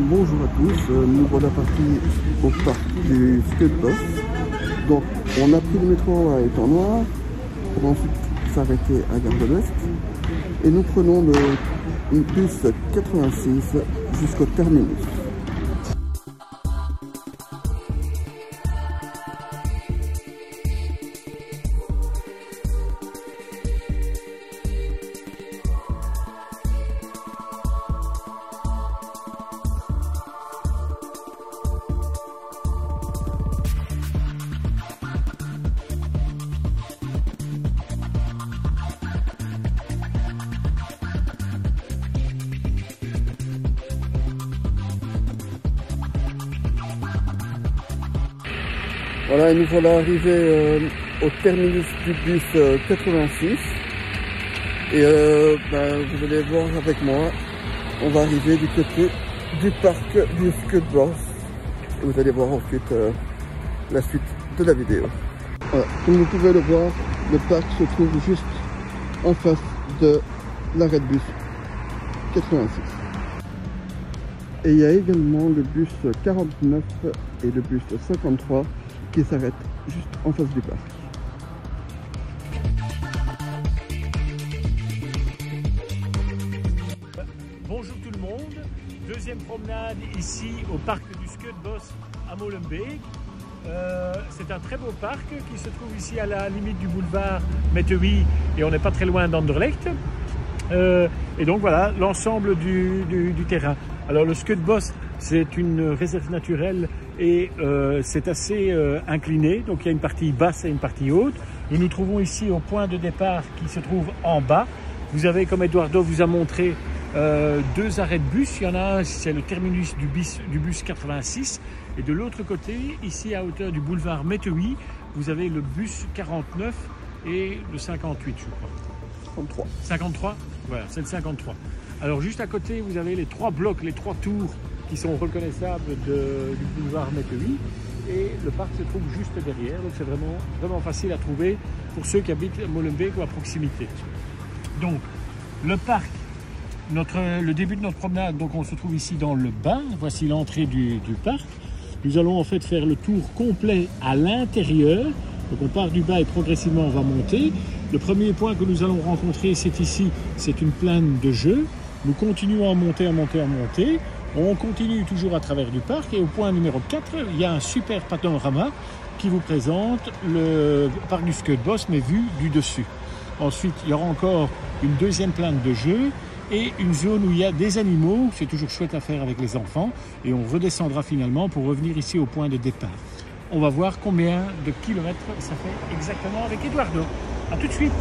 bonjour à tous, nous voilà partis au parc du Skeudbos. Donc on a pris le métro à Étang-Noir pour ensuite s'arrêter à Gare de l'Ouest et nous prenons le bus 86 jusqu'au terminus. Voilà, nous voilà arrivés au terminus du bus 86 et vous allez voir avec moi, on va arriver du côté du parc du Skeudbos et vous allez voir ensuite la suite de la vidéo. Voilà, comme vous pouvez le voir, le parc se trouve juste en face de l'arrêt de bus 86. Et il y a également le bus 49 et le bus 53 qui s'arrête juste en face du parc. Bonjour tout le monde, deuxième promenade ici au parc du Skeudbos à Molenbeek. C'est un très beau parc qui se trouve ici à la limite du boulevard Metteby et on n'est pas très loin d'Anderlecht. Et donc voilà l'ensemble du terrain. Alors le Skeudbos, c'est une réserve naturelle et c'est assez incliné, donc il y a une partie basse et une partie haute. Nous nous trouvons ici au point de départ qui se trouve en bas. Vous avez, comme Eduardo vous a montré, deux arrêts de bus. Il y en a un, c'est le terminus du bus 86 et de l'autre côté, ici à hauteur du boulevard Metteby, vous avez le bus 49 et le 58 je crois. 53. 53, voilà, c'est le 53. Alors juste à côté, vous avez les trois blocs, les trois tours qui sont reconnaissables du boulevard Metteby et le parc se trouve juste derrière, donc c'est vraiment facile à trouver pour ceux qui habitent à Molenbeek ou à proximité. Donc le parc, le début de notre promenade, donc on se trouve ici dans le bas, voici l'entrée du parc. Nous allons en fait faire le tour complet à l'intérieur, donc on part du bas et progressivement on va monter. Le premier point que nous allons rencontrer, c'est ici, c'est une plaine de jeu. Nous continuons à monter, à monter, à monter. On continue toujours à travers du parc et au point numéro 4, il y a un super panorama qui vous présente le parc du Skeudbos, mais vu du dessus. Ensuite, il y aura encore une deuxième plaine de jeu et une zone où il y a des animaux. C'est toujours chouette à faire avec les enfants. Et on redescendra finalement pour revenir ici au point de départ. On va voir combien de kilomètres ça fait exactement avec Eduardo. A tout de suite.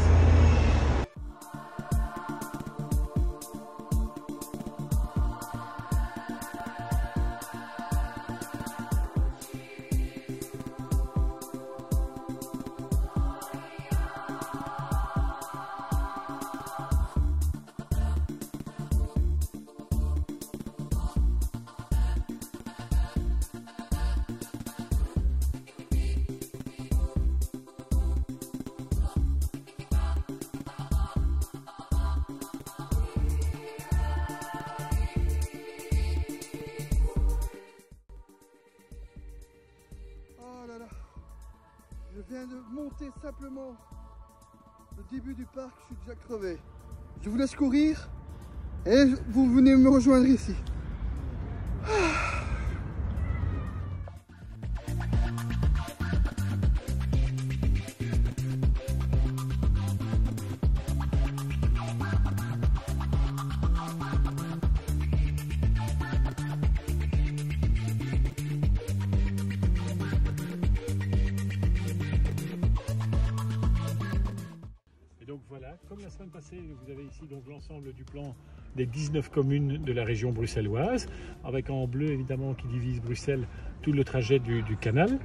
Je viens de monter simplement le début du parc, je suis déjà crevé. Je vous laisse courir et vous venez me rejoindre ici. Donc voilà, comme la semaine passée, vous avez ici donc l'ensemble du plan des 19 communes de la région bruxelloise, avec en bleu évidemment qui divise Bruxelles tout le trajet du canal.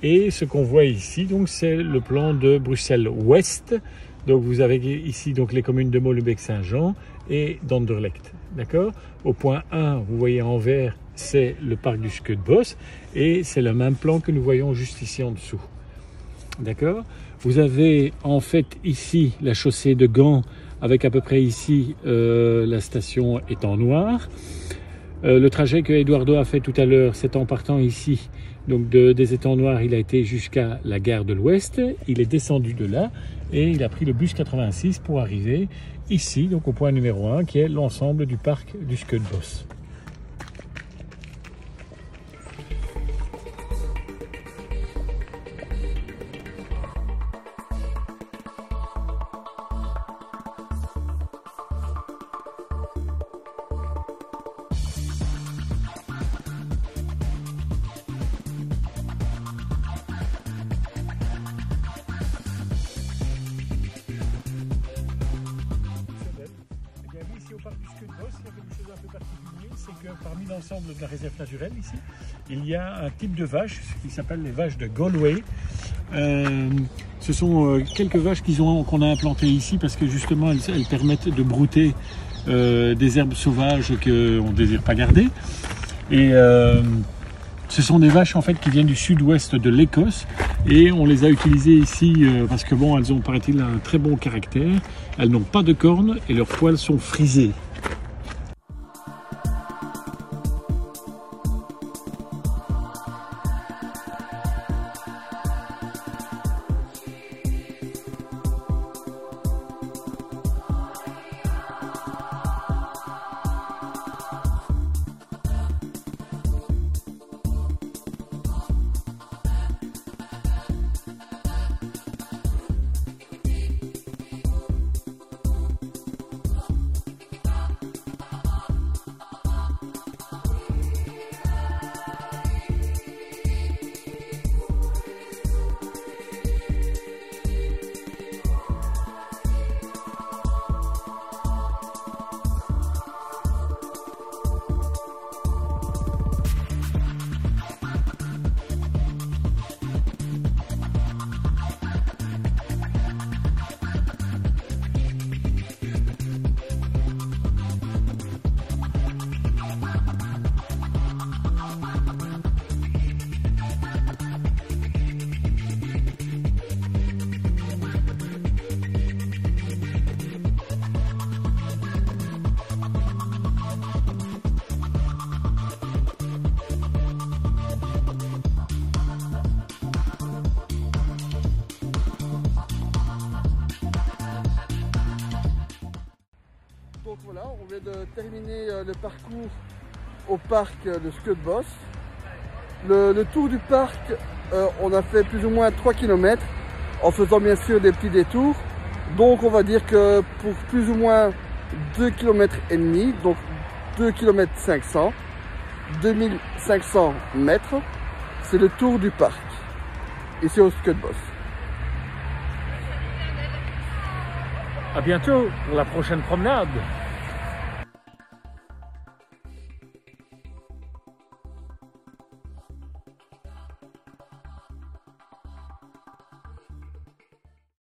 Et ce qu'on voit ici, donc c'est le plan de Bruxelles-Ouest. Donc vous avez ici donc les communes de Molenbeek-Saint-Jean et d'Anderlecht. D'accord ? Au point 1, vous voyez en vert, c'est le parc du Skeudbos et c'est le même plan que nous voyons juste ici en dessous. D'accord ? Vous avez en fait ici la chaussée de Gand avec à peu près ici la station Étang-Noir. Le trajet que Eduardo a fait tout à l'heure, c'est en partant ici, donc des Étangs Noirs, il a été jusqu'à la gare de l'Ouest, il est descendu de là et il a pris le bus 86 pour arriver ici, donc au point numéro 1, qui est l'ensemble du parc du Skeutbos. Ici au parc du Skeutbos, il y a quelque chose d'un peu particulier, c'est que parmi l'ensemble de la réserve naturelle ici, il y a un type de vache qui s'appelle les vaches de Galway. Ce sont quelques vaches qu'on a implantées ici parce que justement elles permettent de brouter des herbes sauvages qu'on ne désire pas garder. Et ce sont des vaches en fait qui viennent du sud-ouest de l'Écosse et on les a utilisées ici parce que bon, elles ont, paraît-il, un très bon caractère. Elles n'ont pas de cornes et leurs poils sont frisés. Donc voilà, on vient de terminer le parcours au parc de Skeutbos. Le tour du parc, on a fait plus ou moins 3 km en faisant bien sûr des petits détours. Donc on va dire que pour plus ou moins 2 km et demi, donc 2 km 500, 2500 mètres, c'est le tour du parc, ici au Skeutbos. À bientôt pour la prochaine promenade.